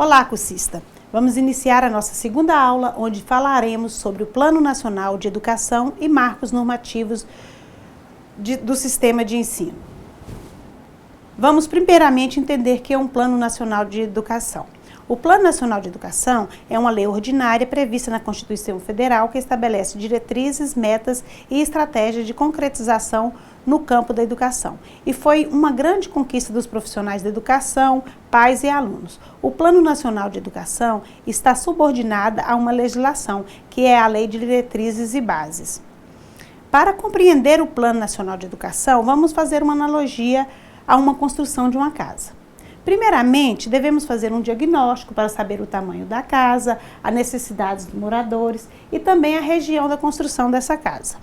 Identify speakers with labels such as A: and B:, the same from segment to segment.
A: Olá, cursista! Vamos iniciar a nossa segunda aula, onde falaremos sobre o Plano Nacional de Educação e marcos normativos do sistema de ensino. Vamos primeiramente entender o que é um Plano Nacional de Educação. O Plano Nacional de Educação é uma lei ordinária prevista na Constituição Federal que estabelece diretrizes, metas e estratégias de concretização no campo da educação. E foi uma grande conquista dos profissionais da educação, pais e alunos. O Plano Nacional de Educação está subordinado a uma legislação, que é a Lei de Diretrizes e Bases. Para compreender o Plano Nacional de Educação, vamos fazer uma analogia a uma construção de uma casa. Primeiramente, devemos fazer um diagnóstico para saber o tamanho da casa, as necessidades dos moradores e também a região da construção dessa casa.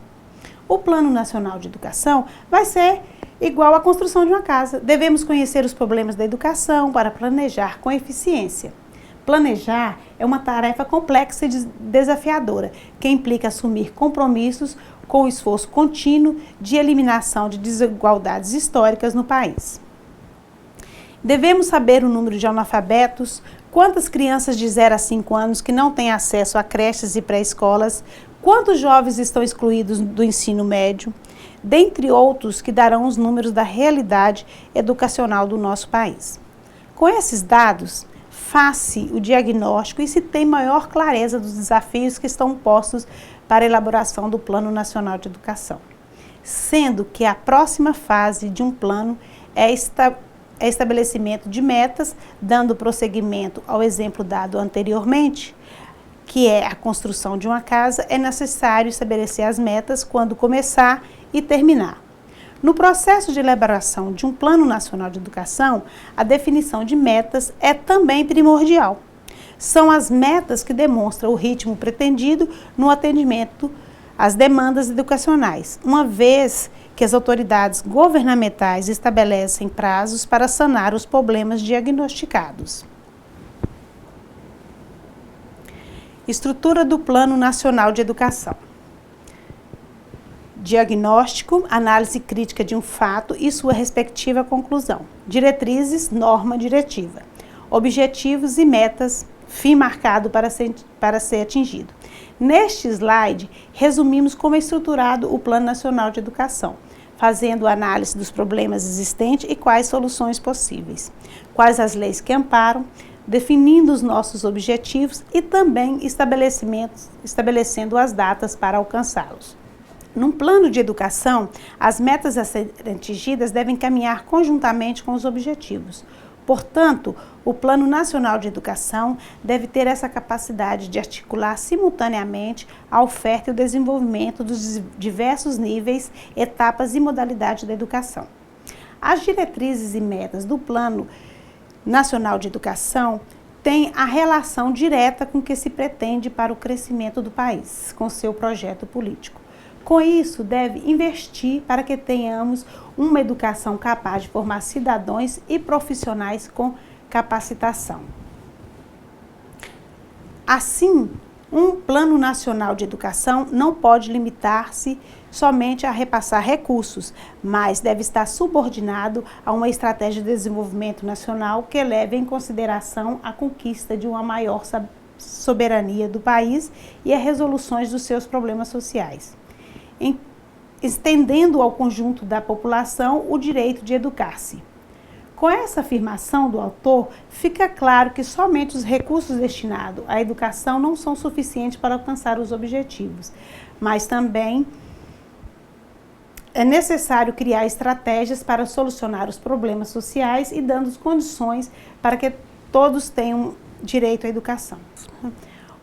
A: O Plano Nacional de Educação vai ser igual à construção de uma casa. Devemos conhecer os problemas da educação para planejar com eficiência. Planejar é uma tarefa complexa e desafiadora, que implica assumir compromissos com o esforço contínuo de eliminação de desigualdades históricas no país. Devemos saber o número de analfabetos, quantas crianças de 0 a 5 anos que não têm acesso a creches e pré-escolas, quantos jovens estão excluídos do ensino médio, dentre outros que darão os números da realidade educacional do nosso país. Com esses dados, faz-se o diagnóstico e se tem maior clareza dos desafios que estão postos para a elaboração do Plano Nacional de Educação, sendo que a próxima fase de um plano é estabelecimento de metas, dando prosseguimento ao exemplo dado anteriormente, que é a construção de uma casa. É necessário estabelecer as metas quando começar e terminar. No processo de elaboração de um Plano Nacional de Educação, a definição de metas é também primordial. São as metas que demonstram o ritmo pretendido no atendimento às demandas educacionais, uma vez que as autoridades governamentais estabelecem prazos para sanar os problemas diagnosticados. Estrutura do Plano Nacional de Educação. Diagnóstico, análise crítica de um fato e sua respectiva conclusão. Diretrizes, norma diretiva. Objetivos e metas, fim marcado para ser atingido. Neste slide, resumimos como é estruturado o Plano Nacional de Educação, fazendo análise dos problemas existentes e quais soluções possíveis, quais as leis que amparam, definindo os nossos objetivos e também estabelecendo as datas para alcançá-los. Num plano de educação, as metas a serem atingidas devem caminhar conjuntamente com os objetivos. Portanto, o Plano Nacional de Educação deve ter essa capacidade de articular simultaneamente a oferta e o desenvolvimento dos diversos níveis, etapas e modalidades da educação. As diretrizes e metas do Plano Nacional de Educação têm a relação direta com o que se pretende para o crescimento do país, com seu projeto político. Com isso, deve investir para que tenhamos uma educação capaz de formar cidadãos e profissionais com capacitação. Assim, um Plano Nacional de Educação não pode limitar-se somente a repassar recursos, mas deve estar subordinado a uma estratégia de desenvolvimento nacional que leve em consideração a conquista de uma maior soberania do país e as resoluções dos seus problemas sociais, estendendo ao conjunto da população o direito de educar-se. Com essa afirmação do autor, fica claro que somente os recursos destinados à educação não são suficientes para alcançar os objetivos, mas também é necessário criar estratégias para solucionar os problemas sociais e dando condições para que todos tenham direito à educação.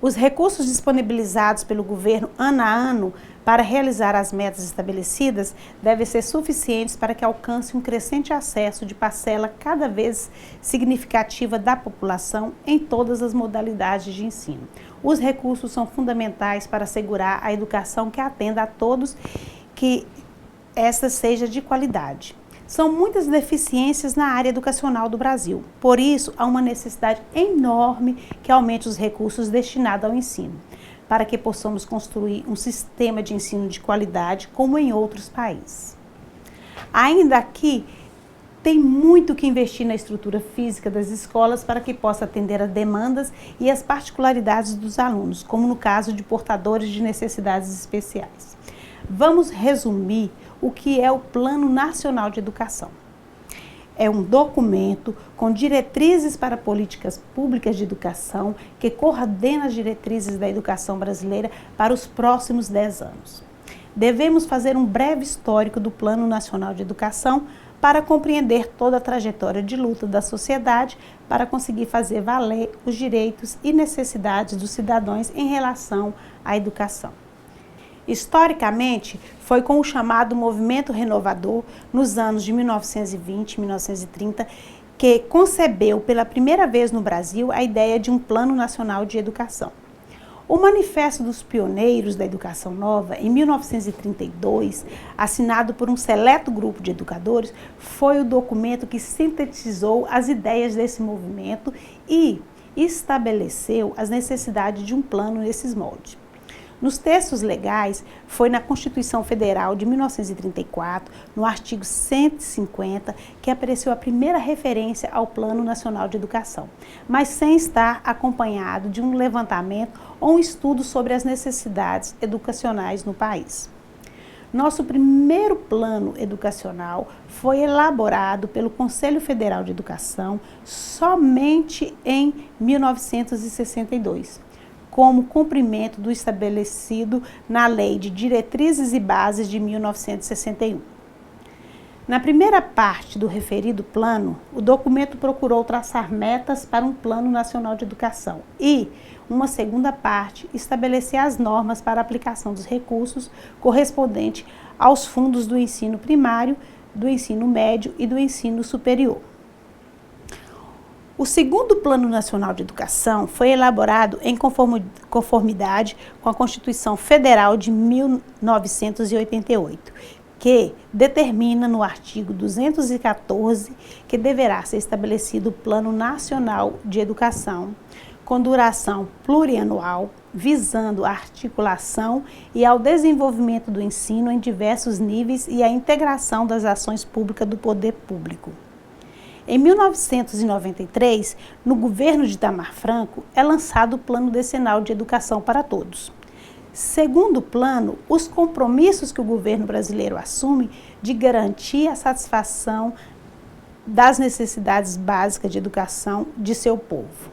A: Os recursos disponibilizados pelo governo ano a ano para realizar as metas estabelecidas devem ser suficientes para que alcance um crescente acesso de parcela cada vez significativa da população em todas as modalidades de ensino. Os recursos são fundamentais para assegurar a educação que atenda a todos, que esta seja de qualidade. São muitas deficiências na área educacional do Brasil. Por isso, há uma necessidade enorme que aumente os recursos destinados ao ensino, para que possamos construir um sistema de ensino de qualidade como em outros países. Ainda aqui, tem muito que investir na estrutura física das escolas para que possa atender às demandas e às particularidades dos alunos, como no caso de portadores de necessidades especiais. Vamos resumir o que é o Plano Nacional de Educação. É um documento com diretrizes para políticas públicas de educação que coordena as diretrizes da educação brasileira para os próximos 10 anos. Devemos fazer um breve histórico do Plano Nacional de Educação para compreender toda a trajetória de luta da sociedade para conseguir fazer valer os direitos e necessidades dos cidadãos em relação à educação. Historicamente, foi com o chamado Movimento Renovador, nos anos de 1920 e 1930, que concebeu pela primeira vez no Brasil a ideia de um Plano Nacional de Educação. O Manifesto dos Pioneiros da Educação Nova, em 1932, assinado por um seleto grupo de educadores, foi o documento que sintetizou as ideias desse movimento e estabeleceu as necessidades de um plano nesses moldes. Nos textos legais, foi na Constituição Federal de 1934, no artigo 150, que apareceu a primeira referência ao Plano Nacional de Educação, mas sem estar acompanhado de um levantamento ou um estudo sobre as necessidades educacionais no país. Nosso primeiro plano educacional foi elaborado pelo Conselho Federal de Educação somente em 1962. Como cumprimento do estabelecido na Lei de Diretrizes e Bases de 1961. Na primeira parte do referido plano, o documento procurou traçar metas para um Plano Nacional de Educação e, uma segunda parte, estabelecer as normas para a aplicação dos recursos correspondentes aos fundos do ensino primário, do ensino médio e do ensino superior. O segundo Plano Nacional de Educação foi elaborado em conformidade com a Constituição Federal de 1988, que determina no artigo 214 que deverá ser estabelecido o Plano Nacional de Educação, com duração plurianual, visando a articulação e ao desenvolvimento do ensino em diversos níveis e a integração das ações públicas do poder público. Em 1993, no governo de Itamar Franco, é lançado o Plano Decenal de Educação para Todos. Segundo o plano, os compromissos que o governo brasileiro assume de garantir a satisfação das necessidades básicas de educação de seu povo.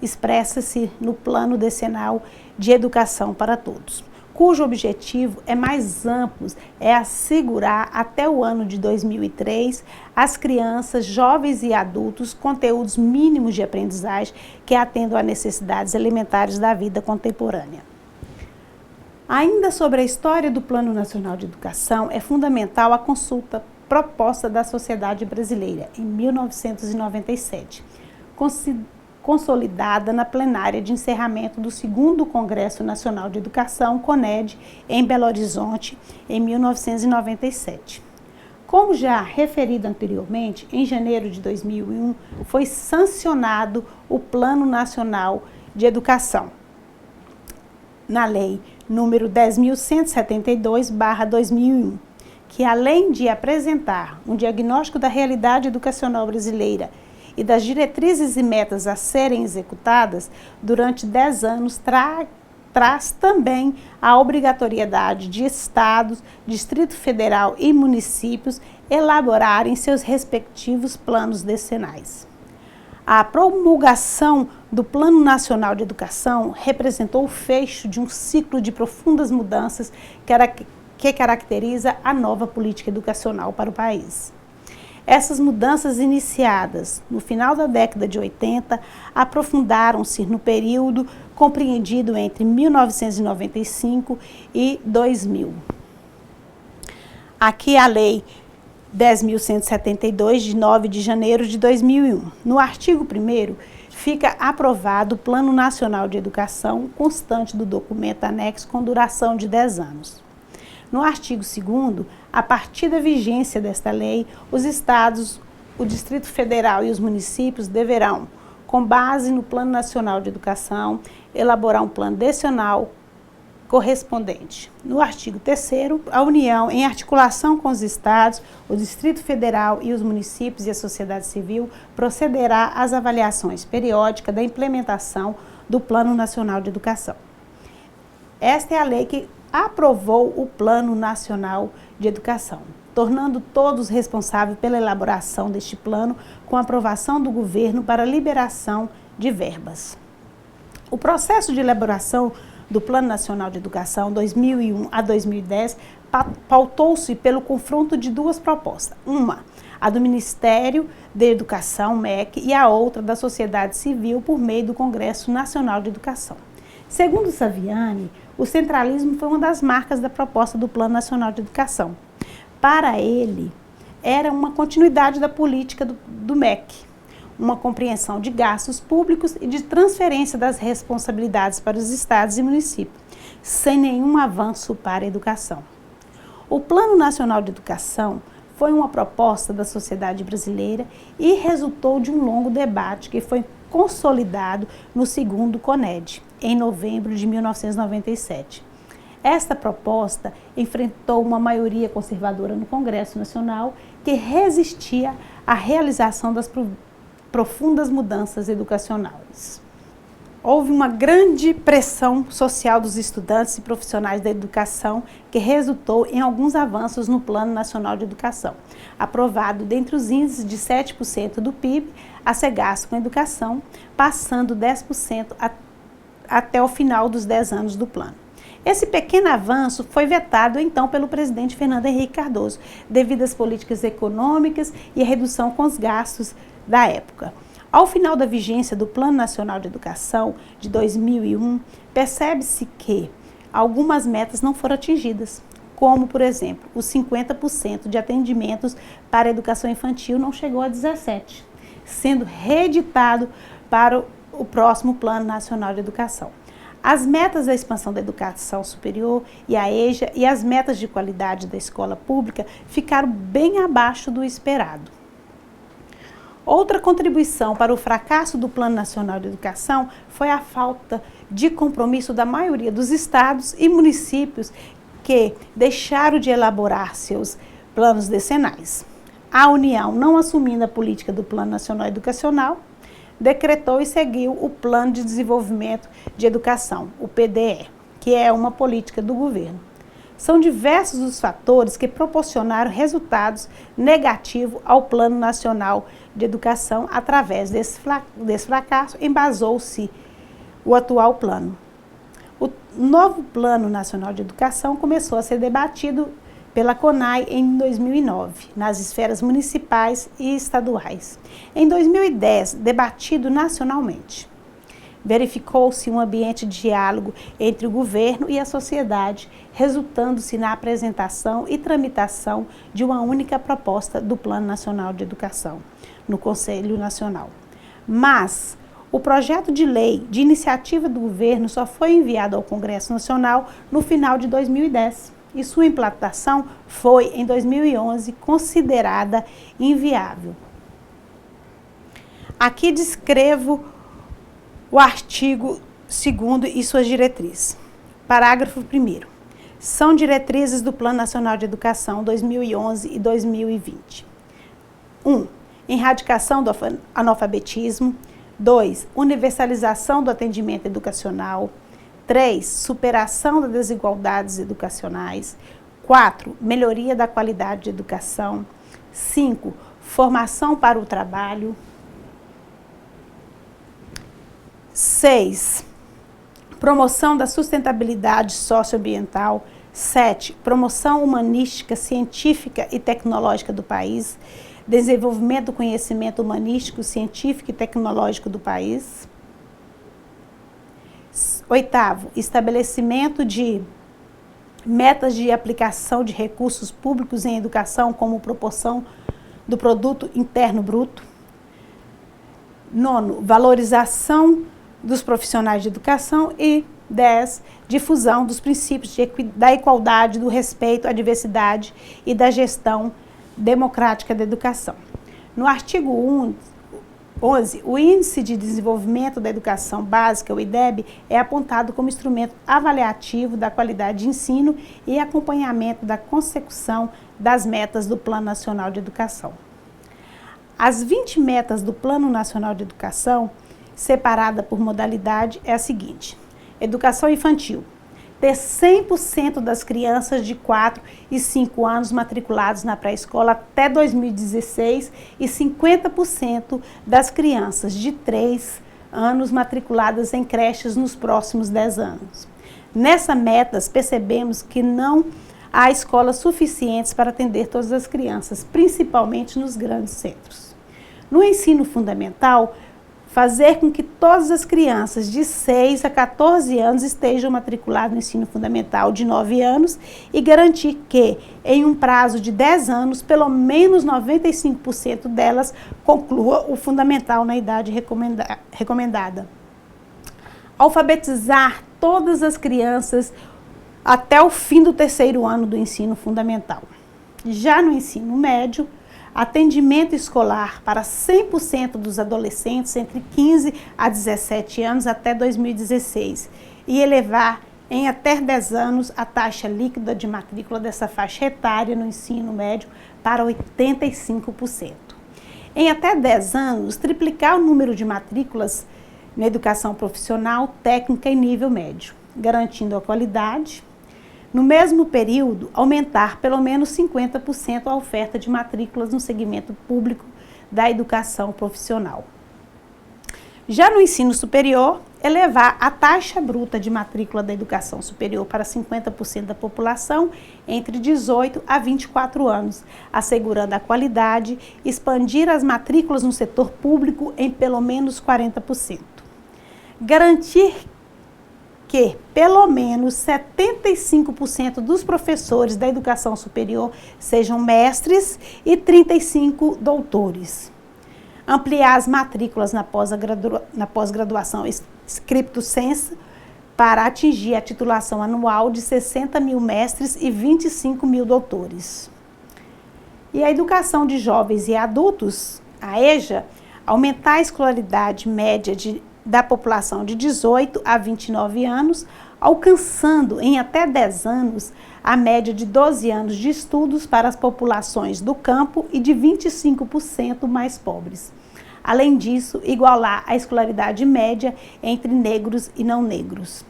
A: Expressa-se no Plano Decenal de Educação para Todos, cujo objetivo é mais amplo, é assegurar até o ano de 2003 às crianças, jovens e adultos conteúdos mínimos de aprendizagem que atendam às necessidades elementares da vida contemporânea. Ainda sobre a história do Plano Nacional de Educação, é fundamental a consulta proposta da sociedade brasileira, em 1997, consolidada na plenária de encerramento do 2º Congresso Nacional de Educação, CONED, em Belo Horizonte, em 1997. Como já referido anteriormente, em janeiro de 2001, foi sancionado o Plano Nacional de Educação, na Lei número 10.172/2001, que além de apresentar um diagnóstico da realidade educacional brasileira e das diretrizes e metas a serem executadas durante 10 anos, traz também a obrigatoriedade de estados, Distrito Federal e municípios elaborarem seus respectivos planos decenais. A promulgação do Plano Nacional de Educação representou o fecho de um ciclo de profundas mudanças que caracteriza a nova política educacional para o país. Essas mudanças iniciadas no final da década de 80 aprofundaram-se no período compreendido entre 1995 e 2000. Aqui a Lei 10.172, de 9 de janeiro de 2001. No artigo 1º, fica aprovado o Plano Nacional de Educação constante do documento anexo com duração de 10 anos. No artigo 2º, a partir da vigência desta lei, os estados, o Distrito Federal e os municípios deverão, com base no Plano Nacional de Educação, elaborar um plano decenal correspondente. No artigo 3º, a União, em articulação com os Estados, o Distrito Federal e os municípios e a sociedade civil, procederá às avaliações periódicas da implementação do Plano Nacional de Educação. Esta é a lei que aprovou o Plano Nacional de Educação, tornando todos responsáveis pela elaboração deste plano com aprovação do governo para liberação de verbas. O processo de elaboração do Plano Nacional de Educação 2001 a 2010 pautou-se pelo confronto de duas propostas. Uma, a do Ministério da Educação, MEC, e a outra da sociedade civil por meio do Congresso Nacional de Educação. Segundo Saviani, o centralismo foi uma das marcas da proposta do Plano Nacional de Educação. Para ele, era uma continuidade da política do MEC, uma compreensão de gastos públicos e de transferência das responsabilidades para os estados e municípios, sem nenhum avanço para a educação. O Plano Nacional de Educação foi uma proposta da sociedade brasileira e resultou de um longo debate que foi consolidado no segundo CONED, em novembro de 1997. Esta proposta enfrentou uma maioria conservadora no Congresso Nacional que resistia à realização das profundas mudanças educacionais. Houve uma grande pressão social dos estudantes e profissionais da educação que resultou em alguns avanços no Plano Nacional de Educação, aprovado dentre os índices de 7% do PIB a ser gasto com educação, passando 10% até o final dos 10 anos do plano. Esse pequeno avanço foi vetado então pelo presidente Fernando Henrique Cardoso, devido às políticas econômicas e à redução com os gastos da época. Ao final da vigência do Plano Nacional de Educação de 2001, percebe-se que algumas metas não foram atingidas, como, por exemplo, os 50% de atendimentos para a educação infantil não chegou a 17%, sendo reeditado para o próximo Plano Nacional de Educação. As metas da expansão da educação superior e a EJA e as metas de qualidade da escola pública ficaram bem abaixo do esperado. Outra contribuição para o fracasso do Plano Nacional de Educação foi a falta de compromisso da maioria dos estados e municípios que deixaram de elaborar seus planos decenais. A União, não assumindo a política do Plano Nacional Educacional, decretou e seguiu o Plano de Desenvolvimento de Educação, o PDE, que é uma política do governo. São diversos os fatores que proporcionaram resultados negativos ao Plano Nacional de Educação. Através desse fracasso, embasou-se o atual plano. O novo Plano Nacional de Educação começou a ser debatido pela CONAI em 2009, nas esferas municipais e estaduais. Em 2010, debatido nacionalmente. Verificou-se um ambiente de diálogo entre o governo e a sociedade, resultando-se na apresentação e tramitação de uma única proposta do Plano Nacional de Educação, no Conselho Nacional. Mas o projeto de lei de iniciativa do governo só foi enviado ao Congresso Nacional no final de 2010. E sua implantação foi, em 2011, considerada inviável. Aqui descrevo o artigo 2º e suas diretrizes. Parágrafo 1º. São diretrizes do Plano Nacional de Educação 2011 e 2020. 1. Erradicação do analfabetismo. 2. Universalização do atendimento educacional. 3. Superação das desigualdades educacionais. 4. Melhoria da qualidade de educação. 5. Formação para o trabalho. 6. Promoção da sustentabilidade socioambiental. 7. Promoção humanística, científica e tecnológica do país. Desenvolvimento do conhecimento humanístico, científico e tecnológico do país. 8. Estabelecimento de metas de aplicação de recursos públicos em educação como proporção do produto interno bruto. 9. Valorização dos profissionais de educação. E 10. Difusão dos princípios da igualdade, do respeito à diversidade e da gestão democrática da educação. No artigo 11. O Índice de Desenvolvimento da Educação Básica, o IDEB, é apontado como instrumento avaliativo da qualidade de ensino e acompanhamento da consecução das metas do Plano Nacional de Educação. As 20 metas do Plano Nacional de Educação, separada por modalidade, é a seguinte: educação infantil. Ter 100% das crianças de 4 e 5 anos matriculados na pré-escola até 2016 e 50% das crianças de 3 anos matriculadas em creches nos próximos 10 anos. Nessa meta, percebemos que não há escolas suficientes para atender todas as crianças, principalmente nos grandes centros. No ensino fundamental, fazer com que todas as crianças de 6 a 14 anos estejam matriculadas no ensino fundamental de 9 anos e garantir que, em um prazo de 10 anos, pelo menos 95% delas conclua o fundamental na idade recomendada. Alfabetizar todas as crianças até o fim do 3º ano do ensino fundamental. Já no ensino médio, atendimento escolar para 100% dos adolescentes entre 15 a 17 anos até 2016 e elevar em até 10 anos a taxa líquida de matrícula dessa faixa etária no ensino médio para 85%. Em até 10 anos, triplicar o número de matrículas na educação profissional, técnica e nível médio, garantindo a qualidade. No mesmo período, aumentar pelo menos 50% a oferta de matrículas no segmento público da educação profissional. Já no ensino superior, elevar a taxa bruta de matrícula da educação superior para 50% da população entre 18 a 24 anos, assegurando a qualidade, expandir as matrículas no setor público em pelo menos 40%. Garantir que pelo menos 75% dos professores da educação superior sejam mestres e 35 doutores. Ampliar as matrículas na pós-graduação stricto sensu para atingir a titulação anual de 60 mil mestres e 25 mil doutores. E a educação de jovens e adultos, a EJA, aumentar a escolaridade média da população de 18 a 29 anos, alcançando em até 10 anos a média de 12 anos de estudos para as populações do campo e de 25% mais pobres. Além disso, igualar a escolaridade média entre negros e não negros.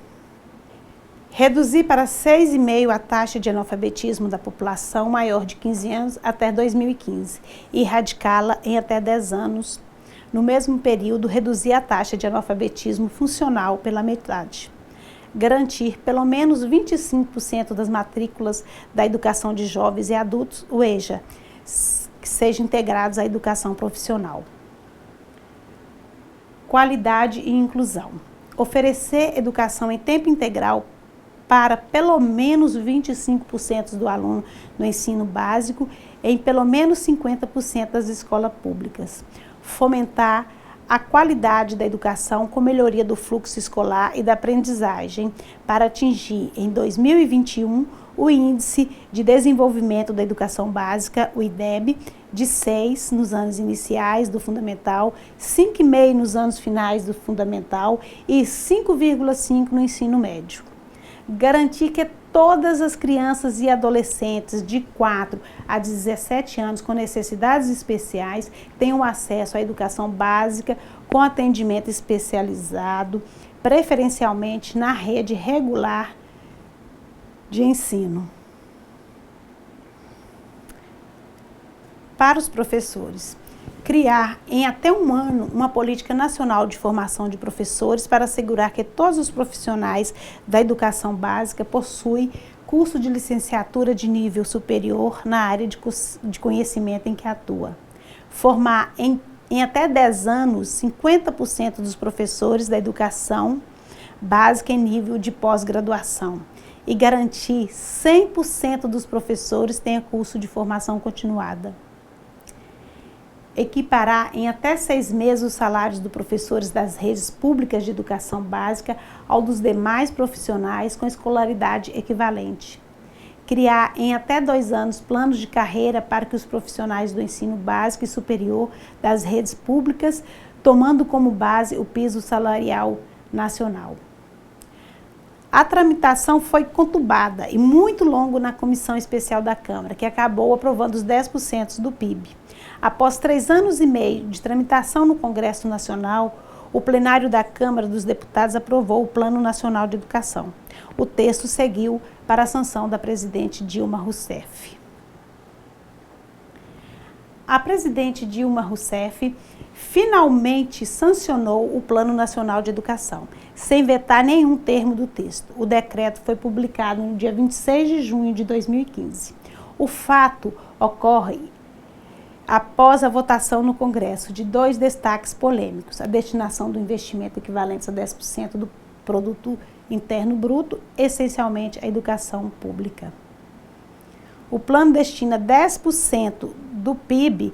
A: Reduzir para 6,5% a taxa de analfabetismo da população maior de 15 anos até 2015 e erradicá-la em até 10 anos. No mesmo período, reduzir a taxa de analfabetismo funcional pela metade. Garantir pelo menos 25% das matrículas da educação de jovens e adultos, o EJA, que sejam integrados à educação profissional. Qualidade e inclusão. Oferecer educação em tempo integral para pelo menos 25% do aluno no ensino básico em pelo menos 50% das escolas públicas. Fomentar a qualidade da educação com melhoria do fluxo escolar e da aprendizagem para atingir em 2021 o Índice de Desenvolvimento da Educação Básica, o IDEB, de 6 nos anos iniciais do fundamental, 5,5 nos anos finais do fundamental e 5,5 no ensino médio. Garantir que todas as crianças e adolescentes de 4 a 17 anos com necessidades especiais tenham acesso à educação básica com atendimento especializado, preferencialmente na rede regular de ensino. Para os professores, criar em até um ano uma política nacional de formação de professores para assegurar que todos os profissionais da educação básica possuem curso de licenciatura de nível superior na área de conhecimento em que atua. Formar em até 10 anos 50% dos professores da educação básica em nível de pós-graduação e garantir 100% dos professores tenham curso de formação continuada. Equiparar em até 6 meses os salários dos professores das redes públicas de educação básica ao dos demais profissionais com escolaridade equivalente. Criar em até 2 anos planos de carreira para que os profissionais do ensino básico e superior das redes públicas tomando como base o piso salarial nacional. A tramitação foi conturbada e muito longa na Comissão Especial da Câmara, que acabou aprovando os 10% do PIB. Após 3 anos e meio de tramitação no Congresso Nacional, o plenário da Câmara dos Deputados aprovou o Plano Nacional de Educação. O texto seguiu para a sanção da presidente Dilma Rousseff. A presidente Dilma Rousseff finalmente sancionou o Plano Nacional de Educação, sem vetar nenhum termo do texto. O decreto foi publicado no dia 26 de junho de 2015. O fato ocorre após a votação no Congresso de 2 destaques polêmicos: a destinação do investimento equivalente a 10% do produto interno bruto, essencialmente à educação pública. O plano destina 10% do PIB,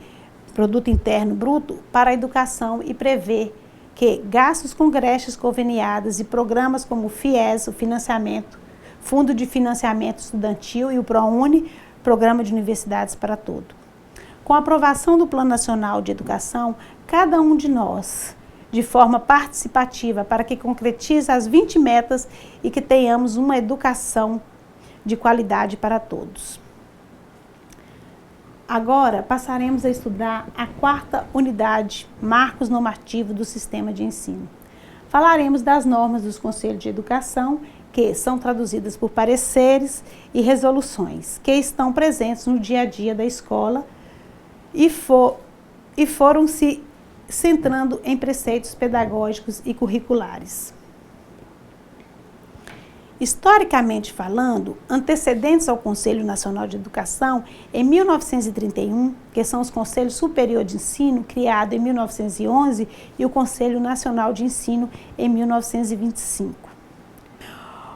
A: produto interno bruto, para a educação e prevê que gastos com creches conveniadas e programas como o FIES, o financiamento, Fundo de Financiamento Estudantil, e o ProUni, Programa de Universidades para Todo. Com a aprovação do Plano Nacional de Educação, cada um de nós, de forma participativa, para que concretize as 20 metas e que tenhamos uma educação de qualidade para todos. Agora, passaremos a estudar a 4ª unidade, Marcos Normativos do Sistema de Ensino. Falaremos das normas dos Conselhos de Educação, que são traduzidas por pareceres e resoluções, que estão presentes no dia a dia da escola e foram se centrando em preceitos pedagógicos e curriculares. Historicamente falando, antecedentes ao Conselho Nacional de Educação, em 1931, que são os Conselhos Superior de Ensino, criado em 1911, e o Conselho Nacional de Ensino, em 1925.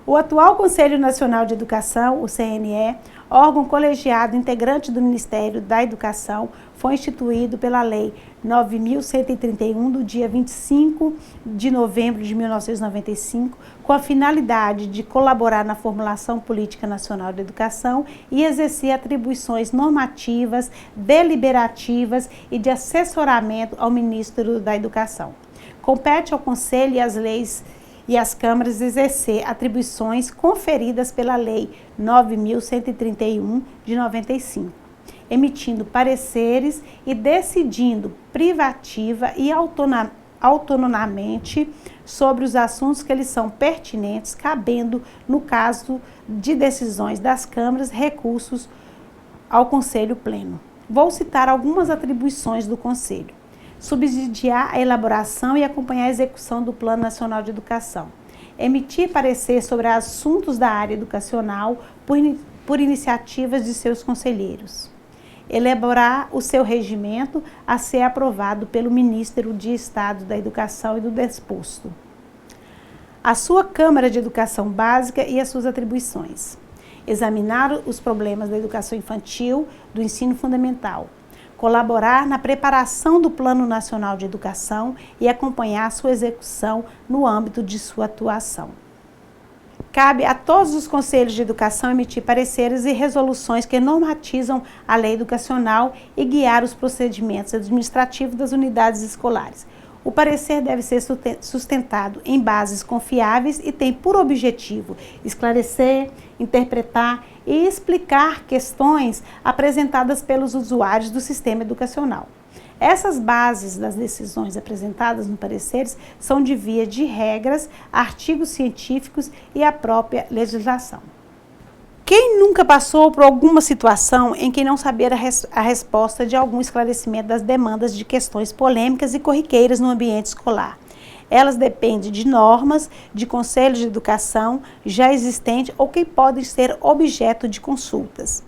A: O atual Conselho Nacional de Educação, o CNE, órgão colegiado integrante do Ministério da Educação, foi instituído pela Lei 9.131, do dia 25 de novembro de 1995, com a finalidade de colaborar na formulação política nacional de educação e exercer atribuições normativas, deliberativas e de assessoramento ao Ministro da Educação. Compete ao Conselho e às leis e às câmaras exercer atribuições conferidas pela Lei 9.131 de 95, emitindo pareceres e decidindo privativa e autonomamente sobre os assuntos que lhes são pertinentes, cabendo, no caso de decisões das câmaras, recursos ao Conselho Pleno. Vou citar algumas atribuições do Conselho: subsidiar a elaboração e acompanhar a execução do Plano Nacional de Educação, emitir parecer sobre assuntos da área educacional por iniciativas de seus conselheiros, elaborar o seu regimento a ser aprovado pelo Ministro de Estado da Educação e do Desposto, a sua Câmara de Educação Básica e as suas atribuições, examinar os problemas da educação infantil, do ensino fundamental, colaborar na preparação do Plano Nacional de Educação e acompanhar sua execução no âmbito de sua atuação. Cabe a todos os conselhos de educação emitir pareceres e resoluções que normatizam a lei educacional e guiar os procedimentos administrativos das unidades escolares. O parecer deve ser sustentado em bases confiáveis e tem por objetivo esclarecer, interpretar e explicar questões apresentadas pelos usuários do sistema educacional. Essas bases das decisões apresentadas no pareceres são de via de regras, artigos científicos e a própria legislação. Quem nunca passou por alguma situação em que não sabia a resposta de algum esclarecimento das demandas de questões polêmicas e corriqueiras no ambiente escolar? Elas dependem de normas, de conselhos de educação já existentes ou que podem ser objeto de consultas.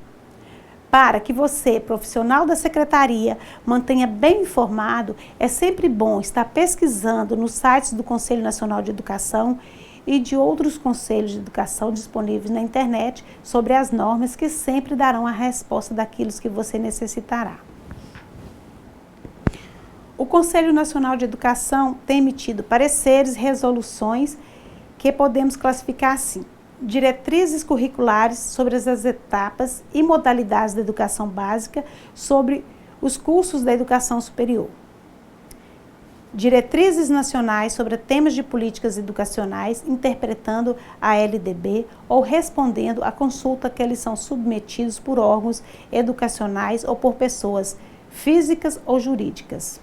A: Para que você, profissional da secretaria, mantenha bem informado, é sempre bom estar pesquisando nos sites do Conselho Nacional de Educação e de outros conselhos de educação disponíveis na internet sobre as normas que sempre darão a resposta daquilo que você necessitará. O Conselho Nacional de Educação tem emitido pareceres e resoluções que podemos classificar assim: diretrizes curriculares sobre as etapas e modalidades da educação básica, sobre os cursos da educação superior. diretrizes nacionais sobre temas de políticas educacionais, interpretando a LDB ou respondendo à consulta que eles são submetidos por órgãos educacionais ou por pessoas físicas ou jurídicas.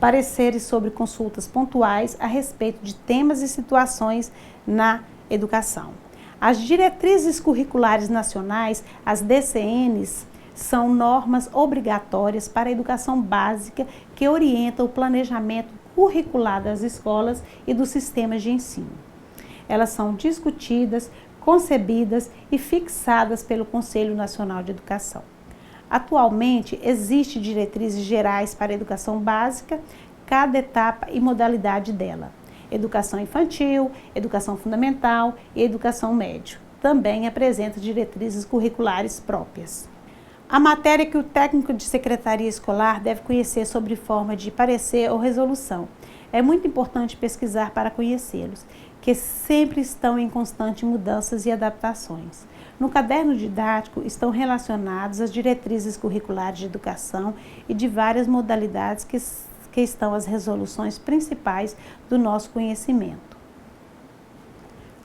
A: Pareceres sobre consultas pontuais a respeito de temas e situações na educação. As diretrizes curriculares nacionais, as DCNs, são normas obrigatórias para a educação básica que orientam o planejamento curricular das escolas e dos sistemas de ensino. Elas são discutidas, concebidas e fixadas pelo Conselho Nacional de Educação. Atualmente, existem diretrizes gerais para a educação básica, cada etapa e modalidade dela. Educação infantil, educação fundamental e educação médio. Também apresenta diretrizes curriculares próprias. A matéria que o técnico de secretaria escolar deve conhecer sobre forma de parecer ou resolução. É muito importante pesquisar para conhecê-los, que sempre estão em constante mudanças e adaptações. No caderno didático estão relacionados as diretrizes curriculares de educação e de várias modalidades que estão as resoluções principais do nosso conhecimento.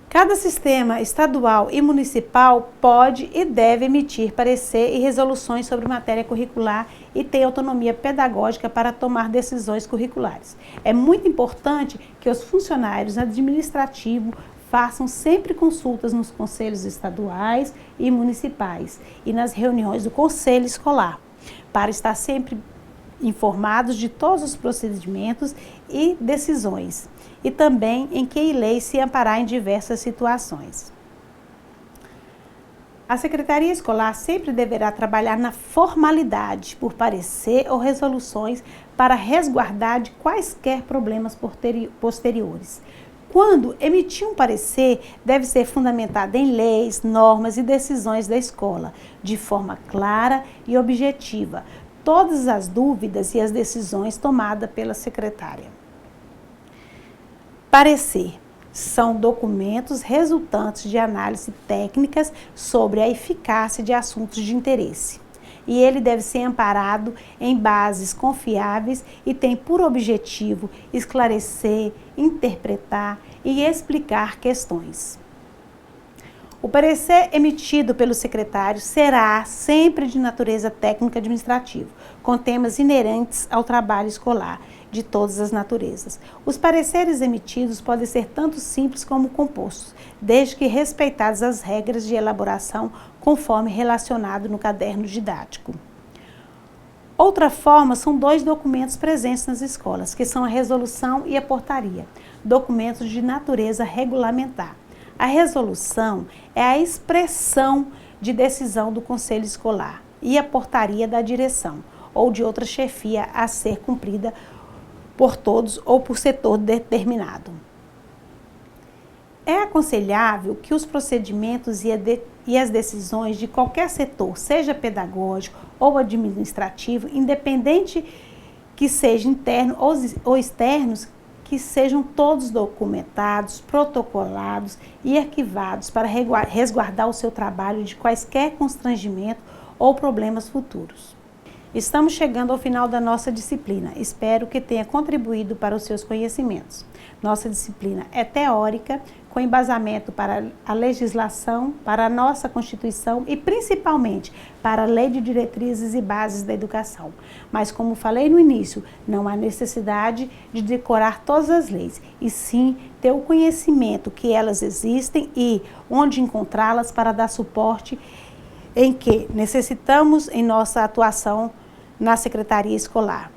A: Cada sistema estadual e municipal pode e deve emitir parecer e resoluções sobre matéria curricular e tem autonomia pedagógica para tomar decisões curriculares. É muito importante que os funcionários administrativos façam sempre consultas nos conselhos estaduais e municipais e nas reuniões do conselho escolar, para estar sempre informados de todos os procedimentos e decisões, e também em que lei se amparar em diversas situações. A Secretaria Escolar sempre deverá trabalhar na formalidade por parecer ou resoluções para resguardar de quaisquer problemas posteriores. Quando emitir um parecer, deve ser fundamentado em leis, normas e decisões da escola, de forma clara e objetiva, todas as dúvidas e as decisões tomadas pela secretária. Parecer são documentos resultantes de análise técnicas sobre a eficácia de assuntos de interesse. E ele deve ser amparado em bases confiáveis e tem por objetivo esclarecer, interpretar e explicar questões. O parecer emitido pelo secretário será sempre de natureza técnica administrativa, com temas inerentes ao trabalho escolar de todas as naturezas. Os pareceres emitidos podem ser tanto simples como compostos, desde que respeitadas as regras de elaboração conforme relacionado no caderno didático. Outra forma são dois documentos presentes nas escolas, que são a resolução e a portaria, documentos de natureza regulamentar. A resolução é a expressão de decisão do conselho escolar e a portaria da direção ou de outra chefia a ser cumprida por todos ou por setor determinado. É aconselhável que os procedimentos e as decisões de qualquer setor, seja pedagógico ou administrativo, independente que seja interno ou externos, que sejam todos documentados, protocolados e arquivados para resguardar o seu trabalho de quaisquer constrangimento ou problemas futuros. Estamos chegando ao final da nossa disciplina. Espero que tenha contribuído para os seus conhecimentos. Nossa disciplina é teórica, com embasamento para a legislação, para a nossa Constituição e principalmente para a Lei de Diretrizes e Bases da Educação. Mas, como falei no início, não há necessidade de decorar todas as leis, e sim ter o conhecimento que elas existem e onde encontrá-las para dar suporte em que necessitamos em nossa atuação na Secretaria Escolar.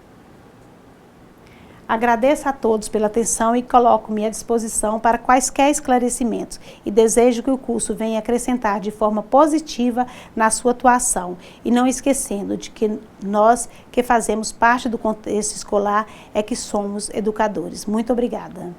A: Agradeço a todos pela atenção e coloco-me à disposição para quaisquer esclarecimentos e desejo que o curso venha acrescentar de forma positiva na sua atuação e não esquecendo de que nós que fazemos parte do contexto escolar é que somos educadores. Muito obrigada.